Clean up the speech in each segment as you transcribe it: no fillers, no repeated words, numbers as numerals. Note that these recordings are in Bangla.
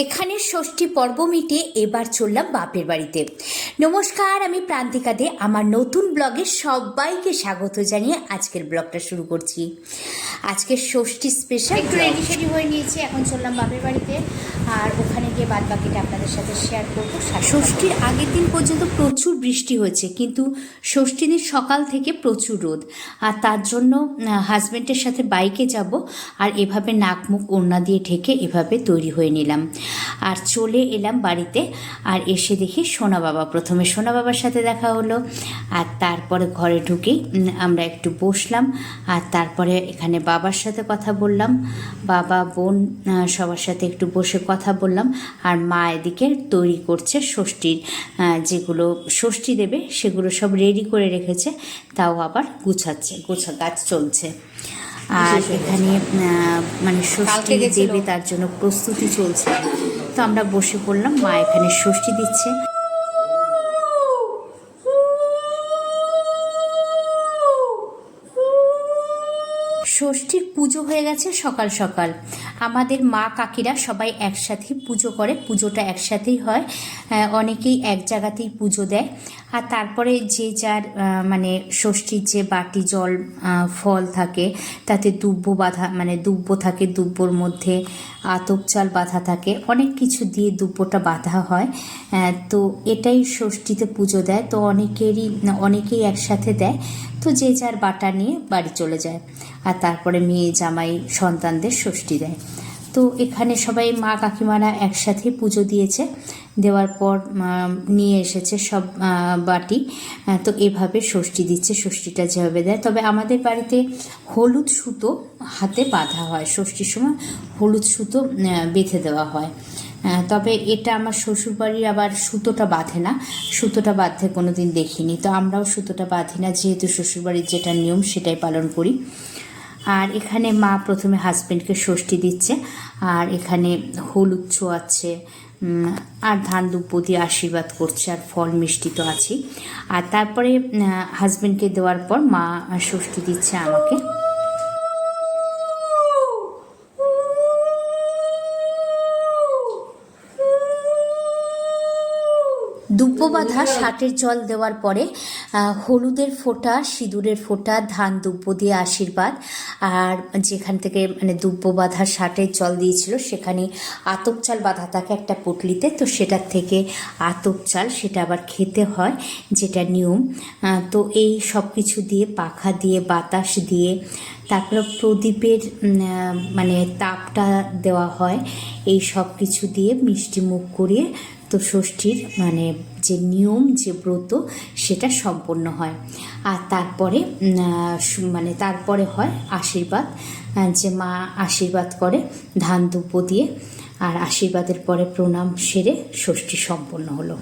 এখানে ষষ্ঠী পর্ব মিটিয়ে এবার চললাম বাপের বাড়িতে। নমস্কার, আমি প্রান্তিকা দে। আমার নতুন ব্লগে সবাইকে স্বাগত জানিয়ে আজকের ব্লগটা শুরু করছি। আজকে ষষ্ঠী স্পেশাল একটু রেডি সেডি হয়ে নিয়েছি, এখন চললাম বাপের বাড়িতে। আর ওখানে গিয়ে বাদ বাকিটা আপনাদের সাথে শেয়ার করবো। ষষ্ঠীর আগের দিন পর্যন্ত প্রচুর বৃষ্টি হয়েছে, কিন্তু ষষ্ঠীর দিন সকাল থেকে প্রচুর রোদ। আর তার জন্য হাজব্যান্ডের সাথে বাইকে যাব, আর এভাবে নাক মুখ ওড়না দিয়ে ঢেকে এভাবে তৈরি হয়ে নিলাম। আর চলে এলাম বাড়িতে। আর এসে দেখি সোনা বাবা, প্রথমে সোনা বাবার সাথে দেখা হলো, আর তারপরে ঘরে ঢুকেই আমরা একটু বসলাম। আর তারপরে এখানে বাবার সাথে কথা বললাম, বাবা বোন সবার সাথে একটু বসে কথা বললাম। আর মা এদিকে তৈরি করছে ষষ্ঠীর, যেগুলো ষষ্ঠী দেবে সেগুলো সব রেডি করে রেখেছে, তাও আবার গুছাচ্ছে, কাজ চলছে। আর এখানে মানে ষষ্ঠী দেবে তার জন্য প্রস্তুতি চলছে। তো আমরা বসে পড়লাম, মা এখানে ষষ্ঠী দিচ্ছে। ষষ্ঠীর পুজো হয়ে গেছে সকাল সকাল। আমাদের মা কাকিরা সবাই একসাথে পুজো করে, পুজোটা একসাথেই হয়। অনেকেই এক জায়গাতেই পুজো দেয়। আর তারপরে যে যার মানে ষষ্ঠীর যে বাটি জল ফল থাকে, তাতে দুব্ব বাঁধা, মানে দুব্ব থাকে, দুব্বর মধ্যে আতপ চাল বাঁধা থাকে, অনেক কিছু দিয়ে দুব্বটা বাঁধা হয়। তো এটাই ষষ্ঠীতে পুজো দেয়। তো অনেকেই একসাথে দেয়। তো যে যার বাটা নিয়ে বাড়ি চলে যায়, আর তারপরে মেয়ে জামাই সন্তানদের ষষ্ঠী দেয়। তো এখানে সবাই মা কাকিমারা একসাথে পুজো দিয়েছে, দেওয়ার পর নিয়ে এসেছে সব বাটি। তো এভাবে ষষ্ঠী দিচ্ছে, ষষ্ঠীটা যেভাবে দেয়। তবে আমাদের বাড়িতে হলুদ সুতো হাতে বাঁধা হয়, ষষ্ঠীর সময় হলুদ সুতো বেঁধে দেওয়া হয়। তবে এটা আমার শ্বশুরবাড়ির আবার সুতোটা বাঁধে না, সুতোটা বাঁধতে কোনো দিন দেখিনি। তো আমরাও সুতোটা বাঁধি না, যেহেতু শ্বশুরবাড়ির যেটা নিয়ম সেটাই পালন করি। আর এখানে মা প্রথমে হাজব্যান্ডকে ষষ্ঠী দিচ্ছে, আর এখানে হলুদ ছোঁয়াচ্ছে, আর ধান দুব্ব দিয়ে আশীর্বাদ করছে, আর ফল মিষ্টি তো আছেই। আর তারপরে হাজব্যান্ডকে দেওয়ার পর মা ষষ্ঠী দিচ্ছে আমাকে। দুব্ব বাঁধা ষাটের জল দেওয়ার পরে হলুদের ফোঁটা, সিঁদুরের ফোঁটা, ধান দুব্ব দিয়ে আশীর্বাদ। আর যেখান থেকে মানে দুব্ব বাঁধা ষাটের জল দিয়েছিল, সেখানে আতপ চাল বাঁধা থাকে একটা পুটলিতে। তো সেটার থেকে আতপ চাল, সেটা আবার খেতে হয়, যেটা নিয়ম। তো এই সব কিছু দিয়ে, পাখা দিয়ে, বাতাস দিয়ে, তারপরে প্রদীপের মানে তাপটা দেওয়া হয়, এই সব কিছু দিয়ে মিষ্টি মুখ করিয়ে তো ষষ্ঠীর মানে যে নিয়ম, যে ব্রত, সেটা সম্পন্ন হয়। আর তারপরে মানে তারপরে হয় আশীর্বাদ, যে মা আশীর্বাদ করে ধান দুব্ব দিয়ে। আর আশীর্বাদের পরে প্রণাম সেরে ষষ্ঠী সম্পন্ন হলো।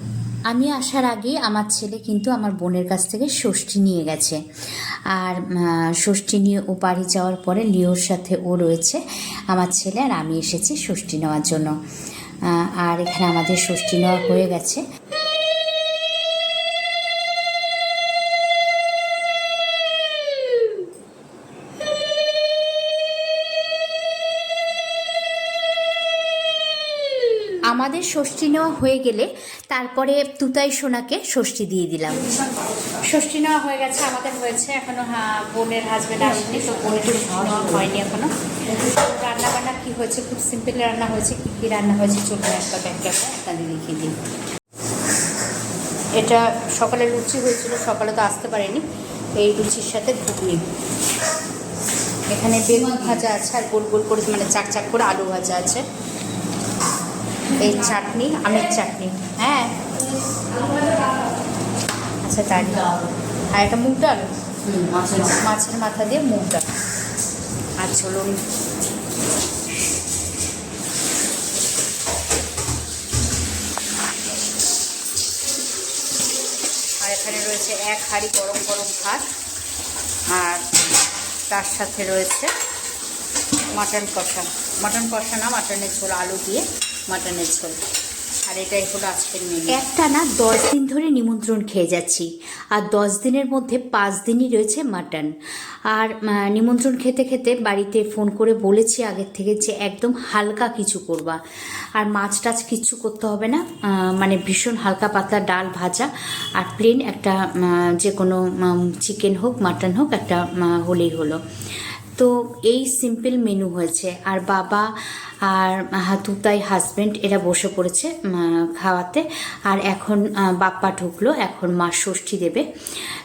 আমি আসার আগে আমার ছেলে কিন্তু আমার বোনের কাছ থেকে ষষ্ঠী নিয়ে গেছে। আর ষষ্ঠী নিয়ে ও বাড়ি যাওয়ার পরে লিওর সাথে ও রয়েছে, আমার ছেলে আর আমি এসেছি ষষ্ঠী নেওয়ার জন্য। আর এখানে আমাদের ষষ্ঠী নেওয়া হয়ে গেছে। আমাদের ষষ্ঠী নেওয়া হয়ে গেলে তারপরে তুতাই সোনাকে ষষ্ঠী দিয়ে দিলাম। ষষ্ঠী নেওয়া হয়ে গেছে, আমাদের হয়েছে। এখনো বোনের হাজব্যান্ড আসেনি, তো বোনের ষষ্ঠী নেওয়া হয়নি এখনো। রান্না বান্না কী হয়েছে, খুব সিম্পল রান্না হয়েছে। কী কী রান্না হয়েছে চলুন একটা ব্যাখ্যা আপনাদের দেখিয়ে দিই। এটা সকালে লুচি হয়েছিল, সকালে তো আসতে পারেনি। এই লুচির সাথে ঘুগনি, এখানে বেগুন ভাজা আছে, আর গোল গোল করে মানে চাক চাক করে আলু ভাজা আছে। এই চাটনি, আমের চাটনি। হ্যাঁ আচ্ছা, তাই। আর একটা মুগ ডাল, মাছের মাথা দিয়ে মুগ ডাল। আর চলুন আর এখানে রয়েছে এক হাঁড়ি গরম গরম ভাত, আর তার সাথে রয়েছে মাটন কষা না, মাটনের ঝোল, আলু দিয়ে মাটনের ঝোল। আর এটাই হলো আজকের মেনু। একটা না 10 দিন ধরে নিমন্ত্রণ খেয়ে যাচ্ছি, আর 10 দিনের মধ্যে 5 দিনই রয়েছে মাটন। আর নিমন্ত্রণ খেতে খেতে বাড়িতে ফোন করে বলেছি আগের থেকে যে একদম হালকা কিছু করবা, আর মাছ টাছ কিচ্ছু করতে হবে না, মানে ভীষণ হালকা পাতলা ডাল ভাজা আর প্লেন একটা যে কোনো চিকেন হোক মাটন হোক একটা হলেই হলো। তো এই সিম্পল মেনু হয়েছে। আর বাবা আর হাতুতাই হাজব্যান্ড এরা বসে পড়েছে খাওয়াতে। আর এখন বাপ্পা ঢুকলো, এখন মা ষষ্ঠী দেবে।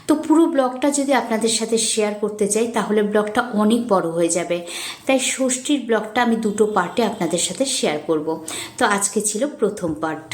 তো পুরো ব্লগটা যদি আপনাদের সাথে শেয়ার করতে চাই তাহলে ব্লগটা অনেক বড় হয়ে যাবে, তাই ষষ্ঠীর ব্লগটা আমি দুটো পার্টে আপনাদের সাথে শেয়ার করব। তো আজকে ছিল প্রথম পার্ট।